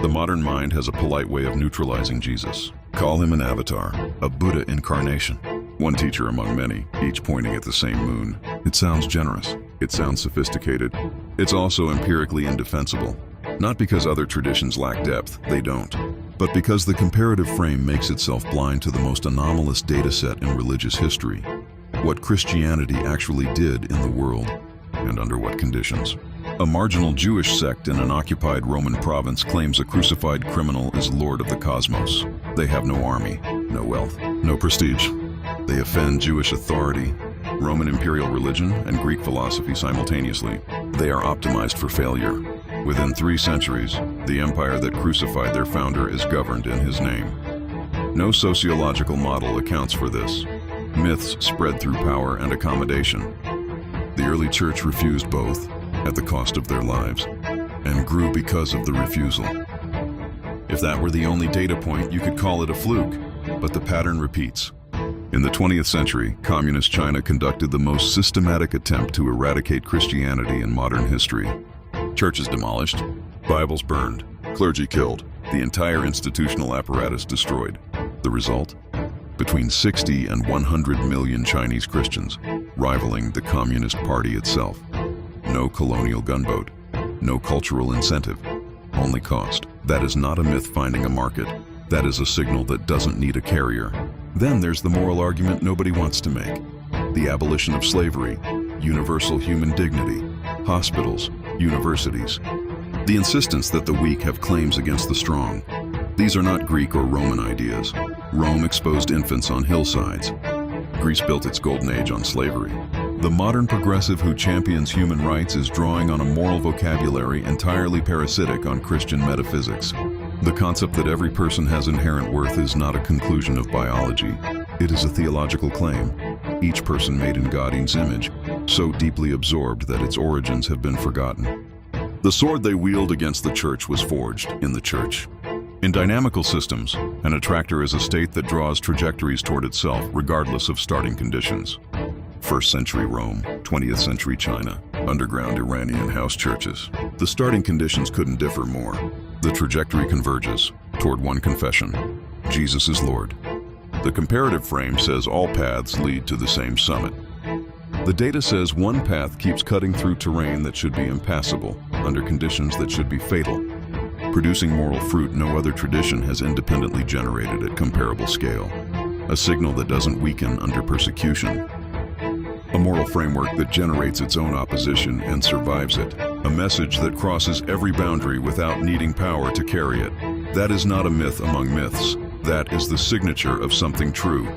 The modern mind has a polite way of neutralizing Jesus. Call him an avatar, a Buddha incarnation. One teacher among many, each pointing at the same moon. It sounds generous. It sounds sophisticated. It's also empirically indefensible. Not because other traditions lack depth, they don't, but because the comparative frame makes itself blind to the most anomalous data set in religious history. What Christianity actually did in the world, and under what conditions. A marginal Jewish sect in an occupied Roman province claims a crucified criminal is Lord of the cosmos. They have no army, no wealth, no prestige. They offend Jewish authority, Roman imperial religion, and Greek philosophy simultaneously. They are optimized for failure. Within 3 centuries, the empire that crucified their founder is governed in his name. No sociological model accounts for this. Myths spread through power and accommodation. The early church refused both, at the cost of their lives, and grew because of the refusal. If that were the only data point, you could call it a fluke, but the pattern repeats. In the 20th century, Communist China conducted the most systematic attempt to eradicate Christianity in modern history. Churches demolished, Bibles burned, clergy killed, the entire institutional apparatus destroyed. The result? Between 60 and 100 million Chinese Christians, rivaling the Communist Party itself. No colonial gunboat, no cultural incentive, only cost. That is not a myth finding a market. That is a signal that doesn't need a carrier. Then there's the moral argument nobody wants to make. The abolition of slavery, universal human dignity, hospitals, universities. The insistence that the weak have claims against the strong. These are not Greek or Roman ideas. Rome exposed infants on hillsides. Greece built its golden age on slavery. The modern progressive who champions human rights is drawing on a moral vocabulary entirely parasitic on Christian metaphysics. The concept that every person has inherent worth is not a conclusion of biology. It is a theological claim. Each person made in God's image, so deeply absorbed that its origins have been forgotten. The sword they wield against the church was forged in the church. In dynamical systems, an attractor is a state that draws trajectories toward itself regardless of starting conditions. 1st century Rome, 20th century China, underground Iranian house churches. The starting conditions couldn't differ more. The trajectory converges toward one confession: Jesus is Lord. The comparative frame says all paths lead to the same summit. The data says one path keeps cutting through terrain that should be impassable, under conditions that should be fatal, producing moral fruit no other tradition has independently generated at comparable scale. A signal that doesn't weaken under persecution. A moral framework that generates its own opposition and survives it. A message that crosses every boundary without needing power to carry it. That is not a myth among myths. That is the signature of something true.